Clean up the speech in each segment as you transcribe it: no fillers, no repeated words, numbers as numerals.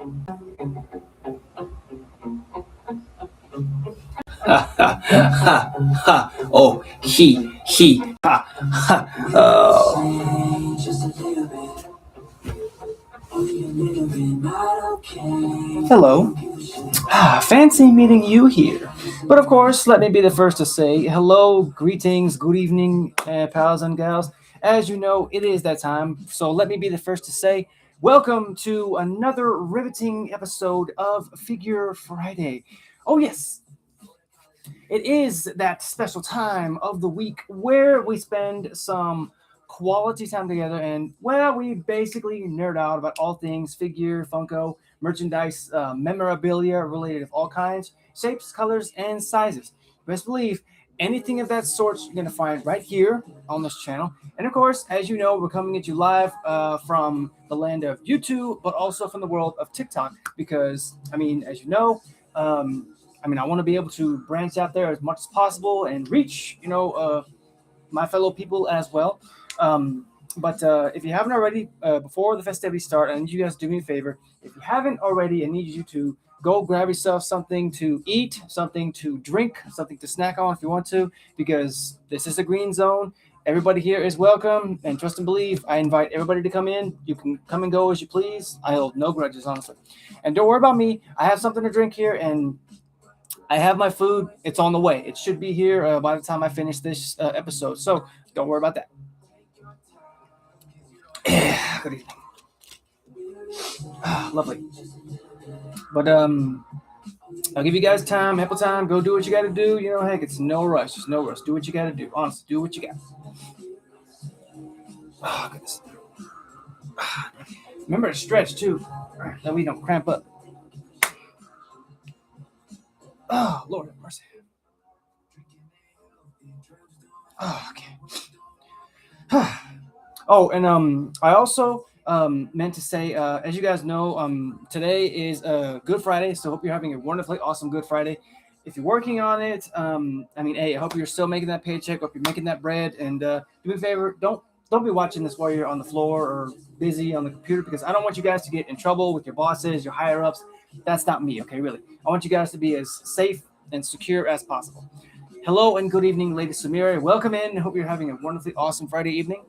Ha ha ha ha. Oh, he, ha ha. Oh. Hello. Fancy meeting you here. But of course, let me be the first to say hello, greetings, good evening, pals and gals. As you know, it is that time. So let me be the first to say welcome to another riveting episode of Figure Friday. Oh, yes, it is that special time of the week where we spend some quality time together and, well, we basically nerd out about all things figure, Funko, merchandise, memorabilia related of all kinds, shapes, colors, and sizes. Best believe anything of that sort you're going to find right here on this channel. And of course, as you know, we're coming at you live from the land of YouTube, but also from the world of TikTok because, I mean, as you know, I want to be able to branch out there as much as possible and reach, my fellow people as well. But if you haven't already, before the festivities start, I need you guys to do me a favor. If you haven't already, I need you to go grab yourself something to eat, something to drink, something to snack on if you want to, because this is a green zone. Everybody here is welcome, and trust and believe, I invite everybody to come in. You can come and go as you please. I hold no grudges, honestly. And don't worry about me. I have something to drink here, and I have my food. It's on the way. It should be here by the time I finish this episode. So don't worry about that. Good evening. Lovely. But I'll give you guys time, ample time. Go do what you got to do. Heck, it's no rush. There's no rush. Do what you got to do. Honestly, do what you got. Oh, goodness. Remember to stretch too, that we don't cramp up. Oh, Lord have mercy. Oh, okay. Oh, and I also meant to say, as you guys know, today is Good Friday, so hope you're having a wonderfully awesome Good Friday. If you're working on it, hey, I hope you're still making that paycheck. Hope you're making that bread. And do me a favor, don't be watching this while you're on the floor or busy on the computer, because I don't want you guys to get in trouble with your bosses, your higher ups. That's not me, okay? Really, I want you guys to be as safe and secure as possible. Hello and good evening, Lady Samira. Welcome in. Hope you're having a wonderfully awesome Friday evening.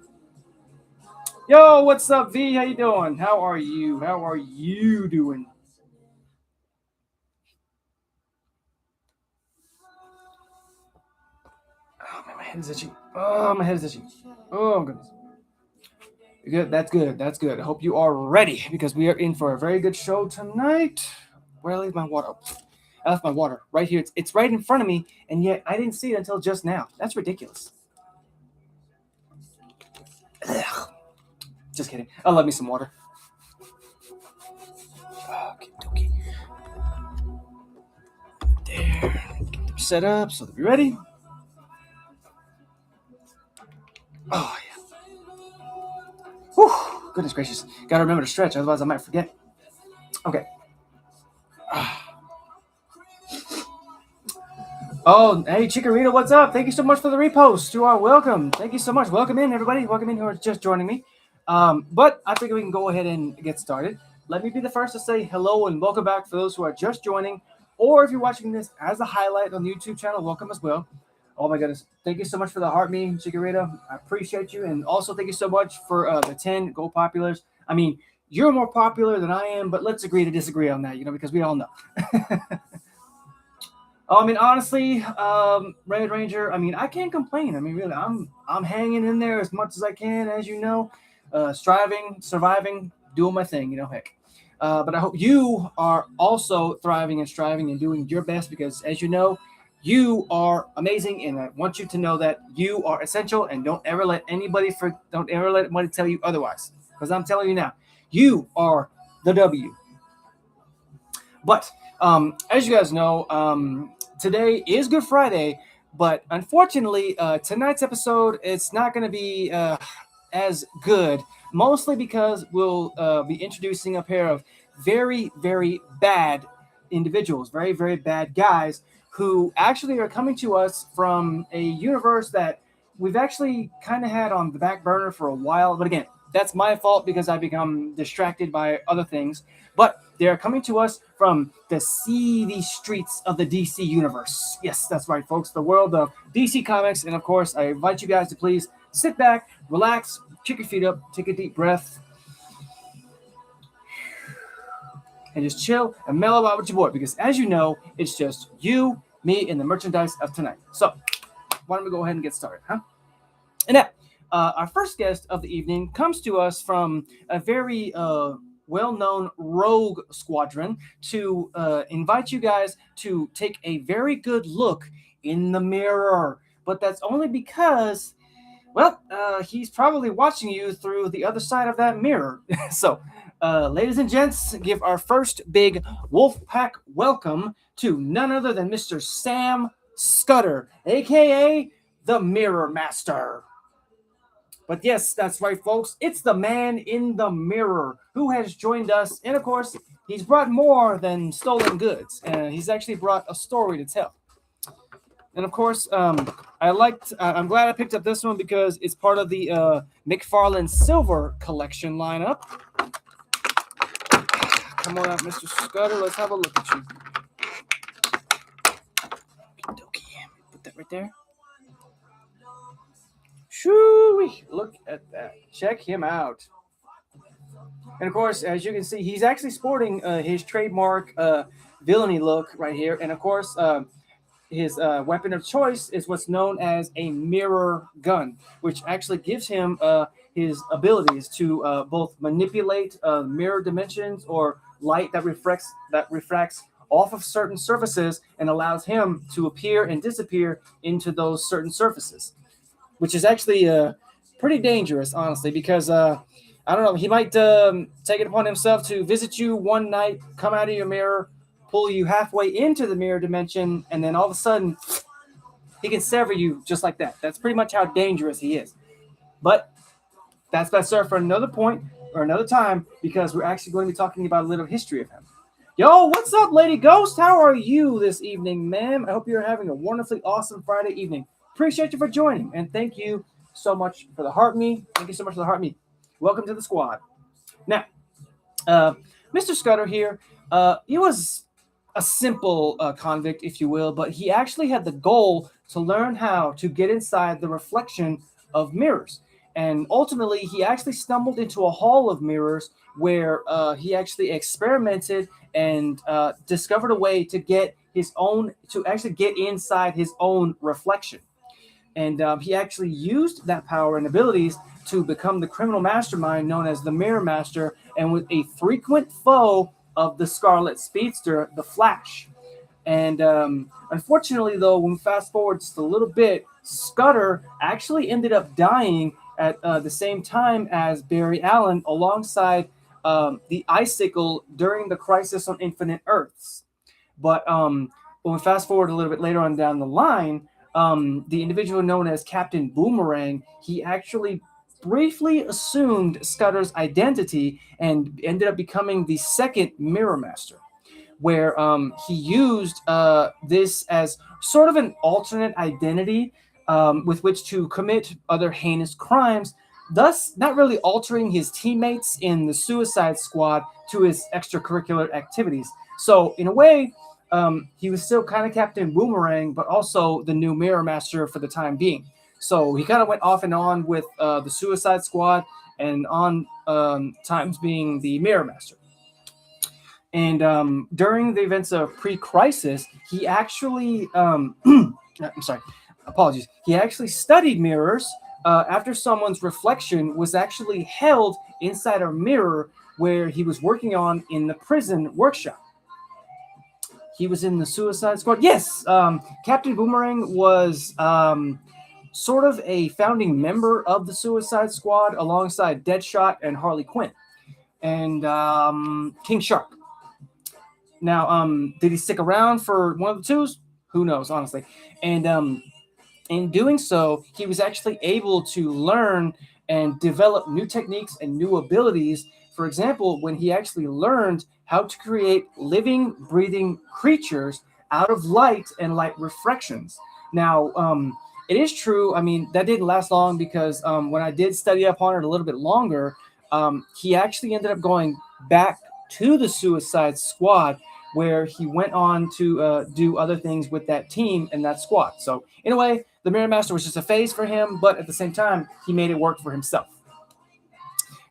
Yo, what's up, V? How you doing? How are you? How are you doing? Oh, man, my head is itching. Oh, my head is itching. Oh, goodness. Good. That's good. That's good. I hope you are ready because we are in for a very good show tonight. Where I leave my water? I left my water right here. It's right in front of me, and yet I didn't see it until just now. That's ridiculous. Ugh. Just kidding. I love me some water. Okay, okay. There. Get them set up so they'll be ready. Oh, yeah. Whew. Goodness gracious. Gotta remember to stretch, otherwise I might forget. Okay. Oh, hey, Chikorita, what's up? Thank you so much for the repost. You are welcome. Thank you so much. Welcome in, everybody. Welcome in who are just joining me. But I think we can go ahead and get started. Let me be the first to say hello and welcome back for those who are just joining, or if you're watching this as a highlight on the YouTube channel, welcome as well. Oh my goodness. Thank you so much for the heart me, Chikorita. I appreciate you. And also thank you so much for the 10 Go Populars. I mean, you're more popular than I am, but let's agree to disagree on that, because we all know. Honestly, Red Ranger, I can't complain. Really, I'm hanging in there as much as I can, as you know, striving, surviving, doing my thing, heck. But I hope you are also thriving and striving and doing your best because, as you know, you are amazing, and I want you to know that you are essential, and don't ever let anybody tell you otherwise, because I'm telling you now, you are the W. But as you guys know, today is Good Friday, but unfortunately, tonight's episode, it's not going to be as good, mostly because we'll be introducing a pair of very, very bad individuals, very, very bad guys who actually are coming to us from a universe that we've actually kind of had on the back burner for a while. But again, That's my fault because I become distracted by other things. But they're coming to us from the seedy streets of the DC universe. Yes, that's right, folks. The world of DC Comics. And of course, I invite you guys to please sit back, relax, kick your feet up, take a deep breath, and just chill and mellow out with your boy. Because as you know, it's just you, me, and the merchandise of tonight. So why don't we go ahead and get started, huh? And now, our first guest of the evening comes to us from a very well-known rogue squadron to invite you guys to take a very good look in the mirror. But that's only because, well, he's probably watching you through the other side of that mirror. So, ladies and gents, give our first big Wolfpack welcome to none other than Mr. Sam Scudder, aka the Mirror Master. But yes, that's right, folks. It's the man in the mirror who has joined us. And of course, he's brought more than stolen goods. He's actually brought a story to tell. And of course, I'm glad I picked up this one because it's part of the McFarlane Silver collection lineup. Come on out, Mr. Scudder. Let's have a look at you. Put that right there. Shoo-wee. Look at that. Check him out. And of course, as you can see, he's actually sporting his trademark villainy look right here. And of course, his weapon of choice is what's known as a mirror gun, which actually gives him his abilities to both manipulate mirror dimensions or light that refracts off of certain surfaces and allows him to appear and disappear into those certain surfaces, which is actually pretty dangerous, honestly, because I don't know, he might take it upon himself to visit you one night, come out of your mirror, pull you halfway into the mirror dimension, and then all of a sudden, he can sever you just like that. That's pretty much how dangerous he is. But that's best served for another point or another time, because we're actually going to be talking about a little history of him. Yo, what's up, Lady Ghost? How are you this evening, ma'am? I hope you're having a wonderfully awesome Friday evening. Appreciate you for joining, and thank you so much for the heart me. Thank you so much for the heart me. Welcome to the squad. Now, Mr. Scudder here, he was a simple convict, if you will, but he actually had the goal to learn how to get inside the reflection of mirrors. And ultimately, he actually stumbled into a hall of mirrors where he actually experimented and discovered a way to get inside his own reflection. And he actually used that power and abilities to become the criminal mastermind known as the Mirror Master, and was a frequent foe of the Scarlet Speedster, the Flash. And unfortunately, though, when we fast forward just a little bit, Scudder actually ended up dying at the same time as Barry Allen, alongside the Icicle during the Crisis on Infinite Earths. But when we fast forward a little bit later on down the line, the individual known as Captain Boomerang, he actually briefly assumed Scudder's identity and ended up becoming the second Mirror Master, where he used this as sort of an alternate identity with which to commit other heinous crimes, thus not really altering his teammates in the Suicide Squad to his extracurricular activities. So in a way, he was still kind of Captain Boomerang, but also the new Mirror Master for the time being. So he kind of went off and on with the Suicide Squad, and on times being the Mirror Master. And during the events of pre-crisis, he actually, I'm sorry, apologies. He actually studied mirrors after someone's reflection was actually held inside a mirror where he was working on in the prison workshop. He was in the Suicide Squad. Yes, Captain Boomerang was sort of a founding member of the Suicide Squad alongside Deadshot and Harley Quinn and King Shark. Now, did he stick around for one of the twos? Who knows, honestly. And in doing so, he was actually able to learn and develop new techniques and new abilities. For example, when he actually learned how to create living, breathing creatures out of light and light refractions. Now, it is true. I mean, that didn't last long because when I did study up on it a little bit longer, he actually ended up going back to the Suicide Squad, where he went on to do other things with that team and that squad. So, in a way, the Mirror Master was just a phase for him, but at the same time, he made it work for himself.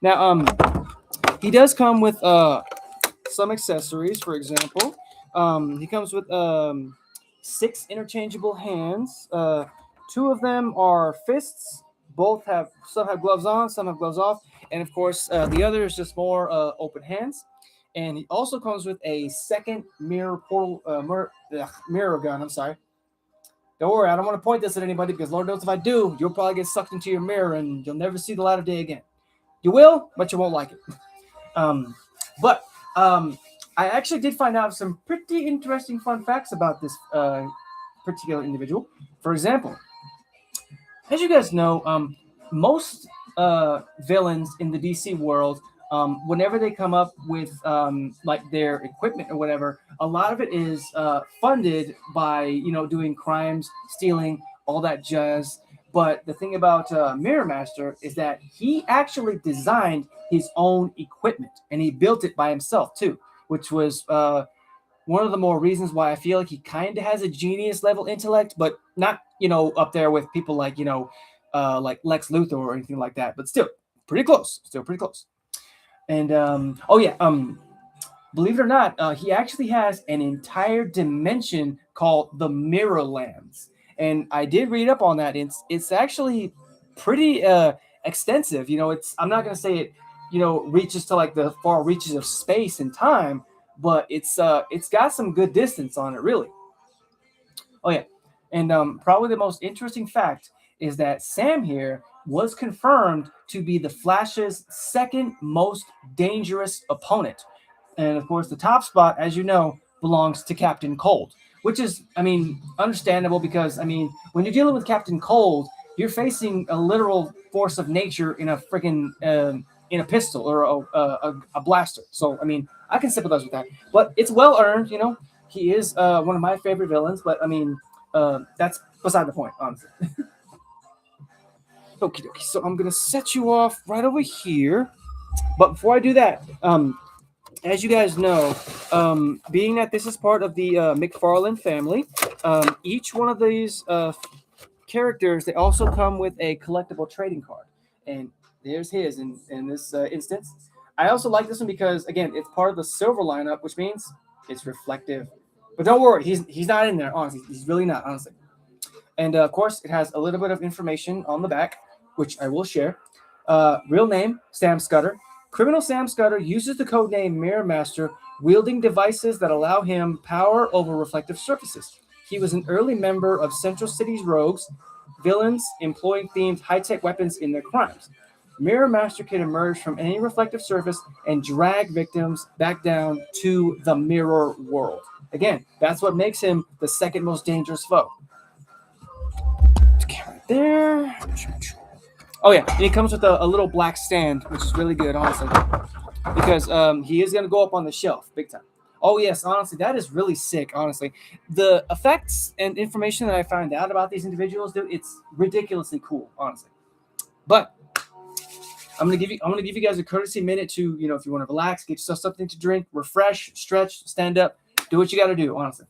Now, he does come with some accessories. For example, he comes with 6 interchangeable hands. Two of them are fists. Both have some have gloves on, some have gloves off, and of course the other is just more open hands. And he also comes with a second mirror gun. I'm sorry. Don't worry, I don't want to point this at anybody because Lord knows if I do, you'll probably get sucked into your mirror and you'll never see the light of day again. You will, but you won't like it. Um, but I actually did find out some pretty interesting fun facts about this particular individual. For example, as you guys know, most villains in the DC world, whenever they come up with like their equipment or whatever, a lot of it is funded by doing crimes, stealing, all that jazz. But the thing about Mirror Master is that he actually designed his own equipment and he built it by himself too, which was one of the more reasons why I feel like he kind of has a genius level intellect, but not up there with people like Lex Luthor or anything like that. But still pretty close. Still pretty close. And oh yeah, believe it or not, he actually has an entire dimension called the Mirrorlands, and I did read up on that. It's actually pretty extensive. I'm not gonna say it, reaches to like the far reaches of space and time, but it's got some good distance on it, really. Oh yeah, and probably the most interesting fact is that Sam here was confirmed to be the Flash's second most dangerous opponent. And of course, the top spot, as you know, belongs to Captain Cold, which is, I mean, understandable because, I mean, when you're dealing with Captain Cold, you're facing a literal force of nature in a freaking in a pistol or a blaster. So, I mean, I can sympathize with that, but it's well earned. He is one of my favorite villains, but I mean, that's beside the point, honestly. Okie dokie. So I'm gonna set you off right over here, but before I do that, as you guys know, being that this is part of the McFarlane family, each one of these characters, they also come with a collectible trading card. And there's his in this instance. I also like this one because, again, it's part of the silver lineup, which means it's reflective. But don't worry, he's not in there, honestly. He's really not, honestly. And, of course, it has a little bit of information on the back, which I will share. Real name, Sam Scudder. Criminal Sam Scudder uses the codename Mirror Master, wielding devices that allow him power over reflective surfaces. He was an early member of Central City's rogues, villains employing themed high-tech weapons in their crimes. Mirror Master can emerge from any reflective surface and drag victims back down to the mirror world. Again, that's what makes him the second most dangerous foe. Right there. Oh yeah, and he comes with a little black stand, which is really good, honestly, because he is going to go up on the shelf big time. Oh yes, honestly, that is really sick. Honestly, the effects and information that I found out about these individuals, dude, it's ridiculously cool, honestly. But I'm gonna give you guys a courtesy minute to, if you want to relax, get yourself something to drink, refresh, stretch, stand up, do what you got to do, honestly.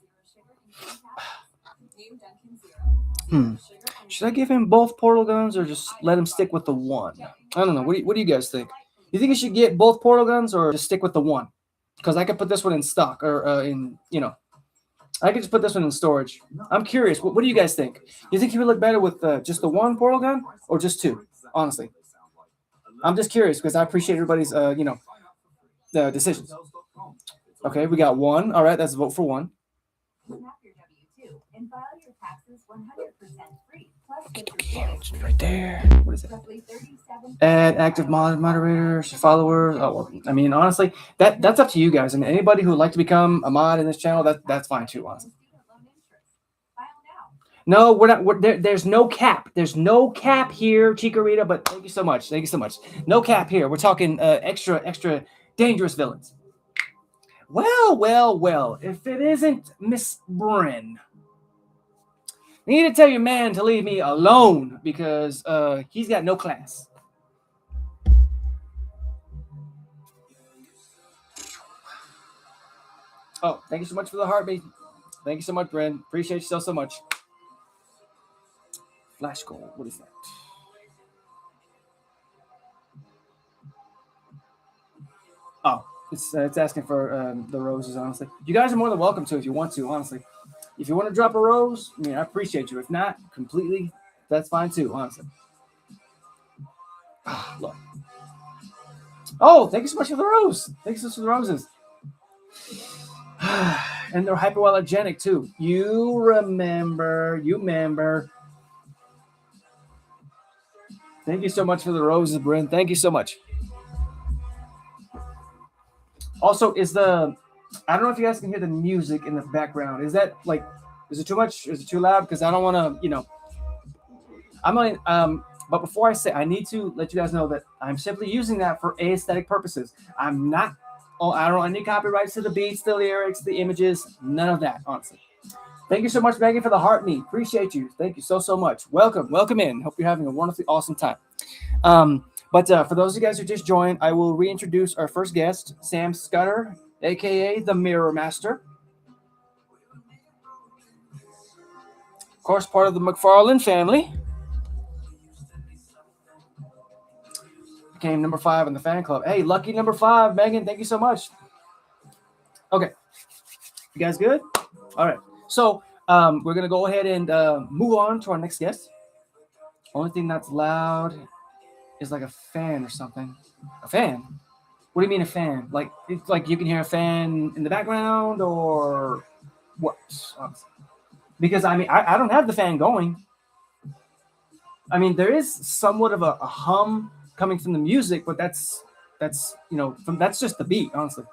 Should I give him both portal guns or just let him stick with the one? I don't know. What do you guys think? You think he should get both portal guns or just stick with the one? Because I could put this one in stock or I could just put this one in storage. I'm curious. What do you guys think? You think he would look better with just the one portal gun or just two? Honestly, I'm just curious because I appreciate everybody's decisions. Okay, we got one. All right, that's a vote for one. And file your taxes 100% free. Plus, right there. What is it? Add active moderators, followers. Oh, well, I mean, honestly, that's up to you guys. And anybody who would like to become a mod in this channel, that's fine too, honestly. No, we're not. There's no cap. There's no cap here, Chikorita. But thank you so much. Thank you so much. No cap here. We're talking extra dangerous villains. Well. If it isn't Miss Bryn. You need to tell your man to leave me alone because he's got no class. Oh, thank you so much for the heartbeat. Thank you so much, Brent. Appreciate you so much. Flash goal. What is that? Oh, it's asking for the roses. Honestly, you guys are more than welcome to if you want to. Honestly, if you want to drop a rose, I mean, I appreciate you. If not, completely, that's fine too. Honestly. Look. Oh, thank you so much for the rose. Thanks so much for the roses. And they're hypoallergenic too. You remember. Thank you so much for the roses, Bryn. Thank you so much. Also, I don't know if you guys can hear the music in the background. Is that like, is it too much? Is it too loud? Because I don't want to, I'm only, but before I say, I need to let you guys know that I'm simply using that for aesthetic purposes. I'm not, I don't want any copyrights to the beats, the lyrics, the images, none of that, honestly. Thank you so much, Megan, for the heart meet. Appreciate you. Thank you so much. Welcome in. Hope you're having a wonderfully awesome time. But for those of you guys who just joined, I will reintroduce our first guest, Sam Scudder, aka the Mirror Master. Of course, part of the McFarlane family. Became number 5 in the fan club. Hey, lucky number 5, Megan. Thank you so much. Okay. You guys good? All right. So we're going to go ahead and move on to our next guest. Only thing that's loud is like a fan or something. A fan? What do you mean a fan? Like it's like you can hear a fan in the background or what? Because I mean I don't have the fan going. I mean there is somewhat of a hum coming from the music, but that's that's just the beat, honestly.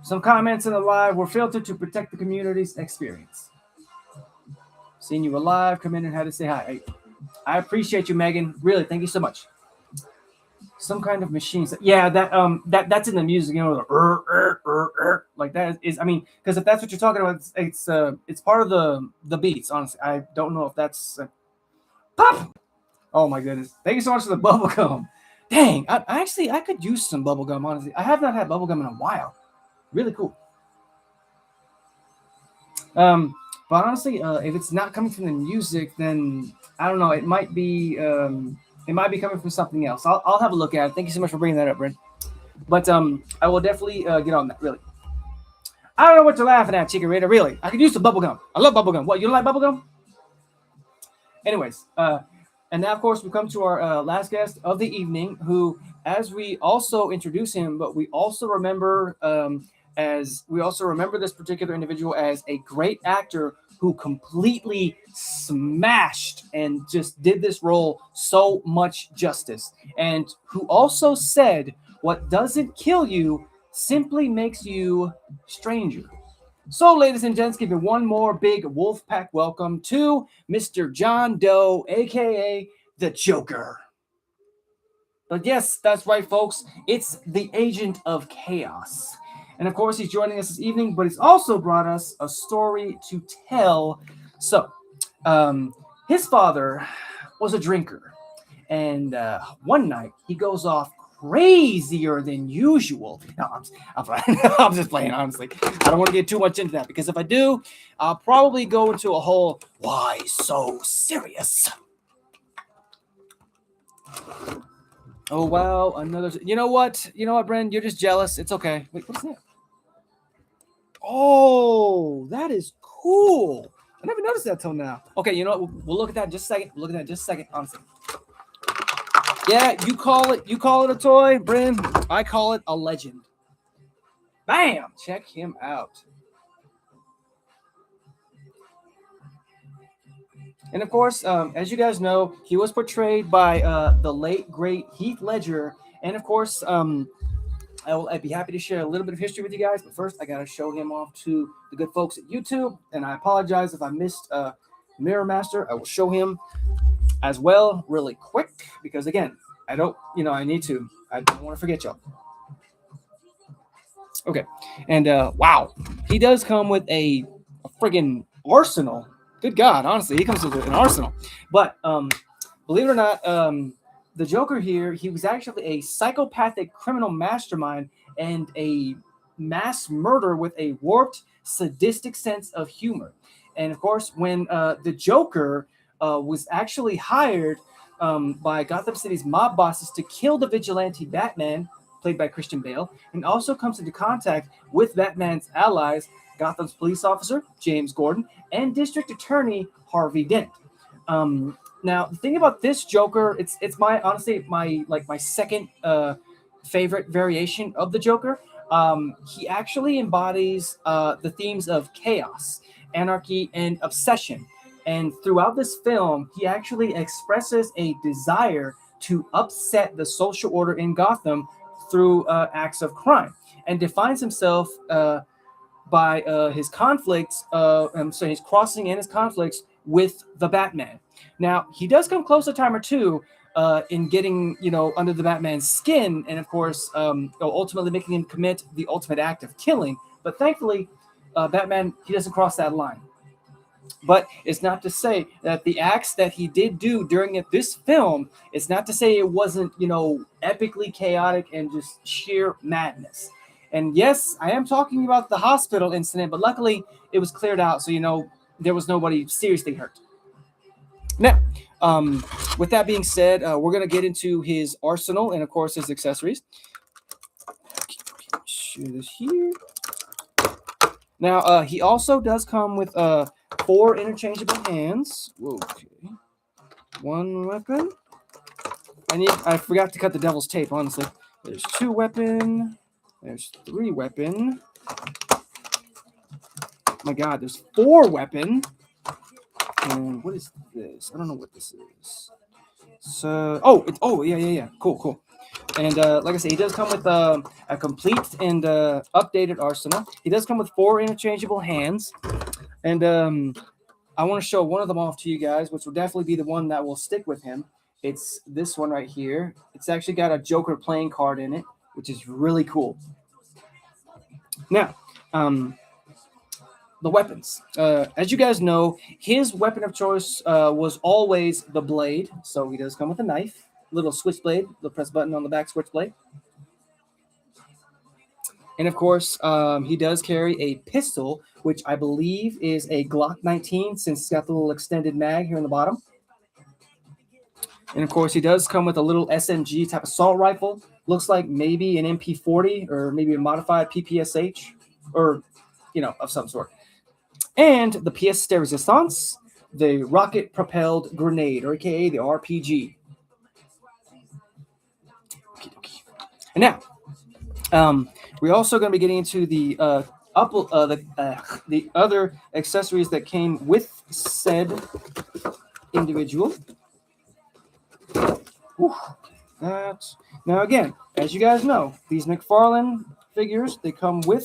Some comments in the live were filtered to protect the community's experience. Seeing you alive, come in and had to say hi. I appreciate you, Megan. Really, thank you so much. Some kind of machines. Yeah, that's in the music, like that is. I mean, because if that's what you're talking about, it's part of the beats. Honestly, I don't know if that's pop. Oh my goodness! Thank you so much for the bubble gum. Dang, I could use some bubble gum. Honestly, I have not had bubble gum in a while. Really cool. But honestly, if it's not coming from the music, then I don't know. It might be coming from something else. I'll have a look at it. Thank you so much for bringing that up, Brent. But I will definitely get on that. Really, I don't know what you're laughing at, Chicken Raider. Really, I could use some bubble gum. I love bubble gum. What, you don't like bubble gum? Anyways, and now of course we come to our last guest of the evening, who, as we also introduce him, but we also remember this particular individual as a great actor who completely smashed and just did this role so much justice, and who also said, what doesn't kill you simply makes you stranger. So, ladies and gents, give me one more big Wolfpack welcome to Mr. John Doe, aka the Joker. But yes, that's right, folks. It's the Agent of Chaos. And of course, he's joining us this evening, but he's also brought us a story to tell. So, his father was a drinker. And one night, he goes off crazier than usual. No, I'm just playing, honestly. I don't want to get too much into that, because if I do, I'll probably go into a whole, why so serious? Oh, wow. Another. You know what, Bren? You're just jealous. It's okay. Wait, what's that? Oh, that is cool. I never noticed that till now. Okay, you know what? We'll look at that in just a second. Honestly. Yeah, you call it a toy, Bryn. I call it a legend. Bam! Check him out. And of course, as you guys know, he was portrayed by the late great Heath Ledger. And of course, I'd be happy to share a little bit of history with you guys. But first, I gotta show him off to the good folks at YouTube. And I apologize if I missed Mirror Master. I will show him as well really quick, because again, I don't want to forget y'all. Okay, and wow, he does come with a friggin' arsenal Good God, honestly, he comes with an arsenal. But believe it or not, the Joker here, he was actually a psychopathic criminal mastermind and a mass murderer with a warped, sadistic sense of humor. And of course, when the Joker was actually hired by Gotham City's mob bosses to kill the vigilante Batman, played by Christian Bale, and also comes into contact with Batman's allies, Gotham's police officer, James Gordon, and District Attorney Harvey Dent. Now, the thing about this Joker, it's my honestly my second favorite variation of the Joker. He actually embodies the themes of chaos, anarchy, and obsession. And throughout this film, he actually expresses a desire to upset the social order in Gotham through acts of crime, and defines himself by his conflicts. So his crossing and his conflicts with the Batman. Now he does come close a time or two in getting under the Batman's skin, and of course ultimately making him commit the ultimate act of killing. But thankfully, Batman, he doesn't cross that line. But it's not to say that the acts that he did do during this film, it's not to say it wasn't, epically chaotic and just sheer madness. And yes, I am talking about the hospital incident, but luckily it was cleared out, so there was nobody seriously hurt. Now, with that being said, we're gonna get into his arsenal and of course his accessories. Share this here. Now, he also does come with 4 interchangeable hands. Okay. 1 weapon. I forgot to cut the devil's tape, honestly. There's 2 weapon. There's 3 weapon. My God, there's 4 weapon. And what is this? I don't know what this is. So, yeah. Cool. And like I said, he does come with a complete and updated arsenal. He does come with 4 interchangeable hands. And I want to show one of them off to you guys, which will definitely be the one that will stick with him. It's this one right here. It's actually got a Joker playing card in it, which is really cool. Now, the weapons. As you guys know, his weapon of choice was always the blade. So he does come with a knife, little switchblade, the press button on the back switchblade. And of course, he does carry a pistol, which I believe is a Glock 19, since it's got the little extended mag here on the bottom. And of course, he does come with a little SMG type assault rifle. Looks like maybe an MP40 or maybe a modified PPSH or, of some sort. And the pièce de résistance, the rocket-propelled grenade, or AKA the RPG. And now, we're also going to be getting into the other accessories that came with said individual. Now again, as you guys know, these McFarlane figures, they come with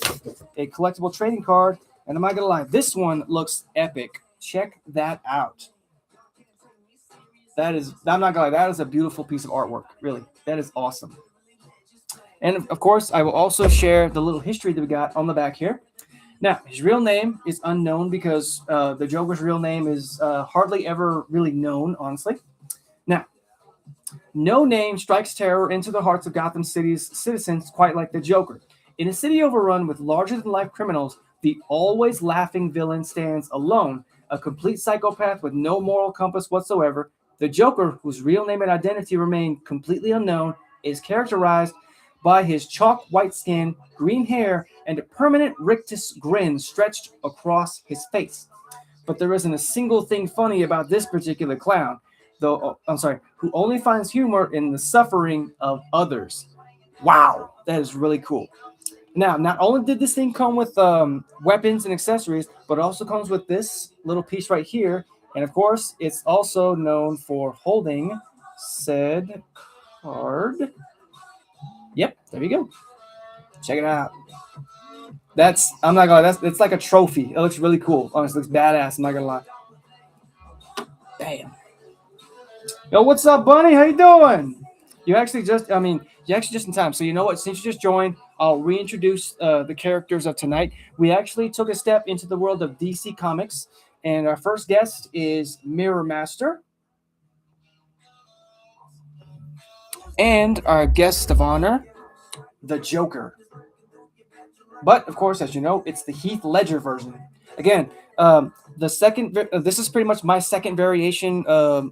a collectible trading card, and I'm not gonna lie, this one looks epic. Check that out. I'm not gonna lie, that is a beautiful piece of artwork. Really, that is awesome. And of course, I will also share the little history that we got on the back here. Now, his real name is unknown because the Joker's real name is hardly ever really known, honestly. Now, no name strikes terror into the hearts of Gotham City's citizens quite like the Joker. In a city overrun with larger-than-life criminals, the always laughing villain stands alone, a complete psychopath with no moral compass whatsoever. The Joker, whose real name and identity remain completely unknown, is characterized by his chalk white skin, green hair, and a permanent rictus grin stretched across his face. But there isn't a single thing funny about this particular clown, who only finds humor in the suffering of others. Wow, that is really cool. Now, not only did this thing come with weapons and accessories, but it also comes with this little piece right here. And of course, it's also known for holding said card. Yep, there you go. Check it out. I'm not gonna lie, it's like a trophy. It looks really cool. Honestly, it looks badass. I'm not gonna lie. Damn. Yo, what's up, Bunny? How you doing? You're actually just in time. So you know what? Since you just joined, I'll reintroduce the characters of tonight. We actually took a step into the world of DC Comics. And our first guest is Mirror Master. And our guest of honor, the Joker. But of course, as you know, it's the Heath Ledger version. Again, the second. This is pretty much my second variation.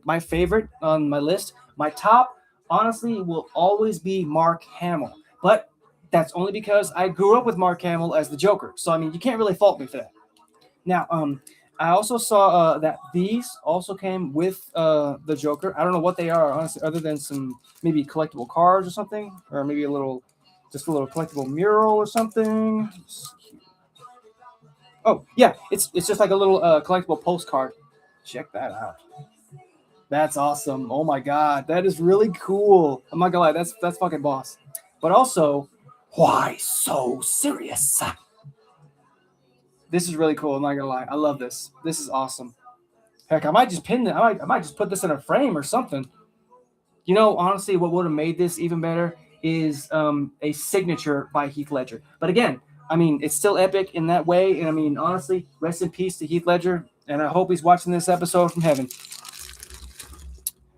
My favorite on my list. My top, honestly, will always be Mark Hamill. But that's only because I grew up with Mark Hamill as the Joker. So I mean, you can't really fault me for that. Now, I also saw that these also came with the Joker. I don't know what they are, honestly, other than some maybe collectible cards or something, or maybe just a little collectible mural or something. Oh yeah, it's just like a little collectible postcard. Check that out. That's awesome. Oh my god, that is really cool. I'm not gonna lie, that's fucking boss. But also, why so serious? This is really cool. I'm not gonna lie, I love this. This is awesome. Heck, I might just pin it. I might just put this in a frame or something. You know, honestly, what would have made this even better is a signature by Heath Ledger. But again, I mean, it's still epic in that way. And I mean, honestly, rest in peace to Heath Ledger. And I hope he's watching this episode from heaven.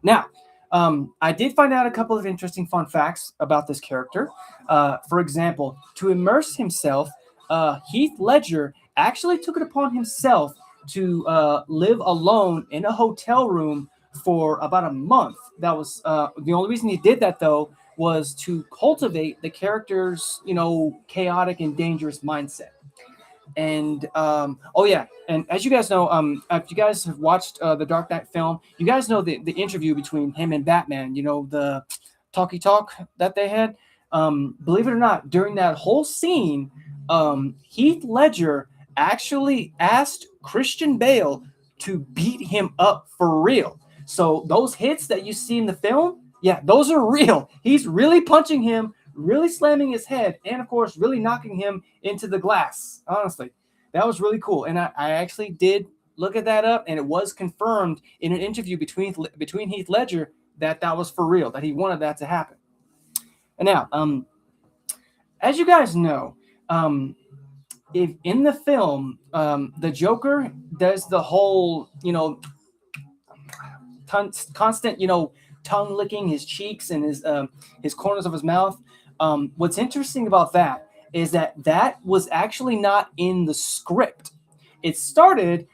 Now, I did find out a couple of interesting fun facts about this character. For example, to immerse himself, Heath Ledger actually took it upon himself to live alone in a hotel room for about a month. That was the only reason he did that, though, was to cultivate the character's, chaotic and dangerous mindset. And oh yeah, and as you guys know, if you guys have watched the Dark Knight film, you guys know the interview between him and Batman. You know, the talkie talk that they had. Believe it or not, during that whole scene, Heath Ledger actually asked Christian Bale to beat him up for real. So those hits that you see in the film, yeah, those are real. He's really punching him, really slamming his head, and of course, really knocking him into the glass. Honestly, that was really cool. And I actually did look at that up, and it was confirmed in an interview between Heath Ledger that was for real, that he wanted that to happen. And now, as you guys know, if in the film, the Joker does the whole, constant, tongue licking his cheeks and his corners of his mouth. What's interesting about that is that was actually not in the script. It started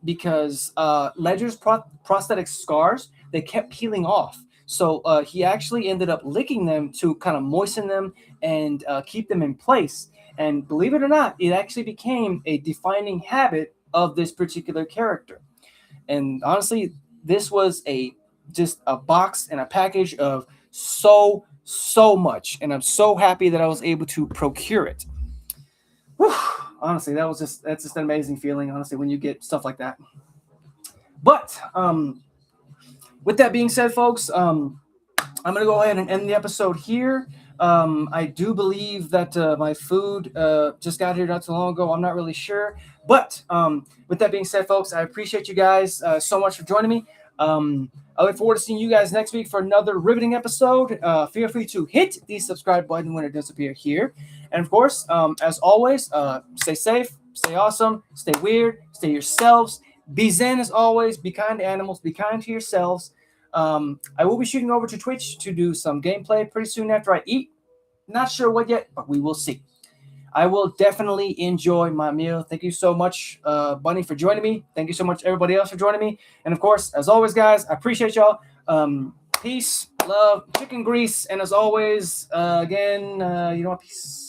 because Ledger's prosthetic scars, they kept peeling off. So he actually ended up licking them to kind of moisten them and keep them in place. And believe it or not, it actually became a defining habit of this particular character. And honestly, this was just a box and a package of so much, and I'm so happy that I was able to procure it. Whew. Honestly, that's just an amazing feeling, honestly, when you get stuff like that. But with that being said, folks, I'm gonna go ahead and end the episode here. I do believe that my food just got here not too long ago. I'm not really sure. But with that being said, folks, I appreciate you guys so much for joining me. I look forward to seeing you guys next week for another riveting episode. Feel free to hit the subscribe button when it does appear here. And of course, as always, stay safe, stay awesome, stay weird, stay yourselves. Be zen as always. Be kind to animals. Be kind to yourselves. I will be shooting over to Twitch to do some gameplay pretty soon after I eat. Not sure what yet, but we will see. I will definitely enjoy my meal. Thank you so much, Bunny, for joining me. Thank you so much, everybody else, for joining me. And of course, as always, guys, I appreciate y'all. Peace, love, chicken grease, and as always, again, peace.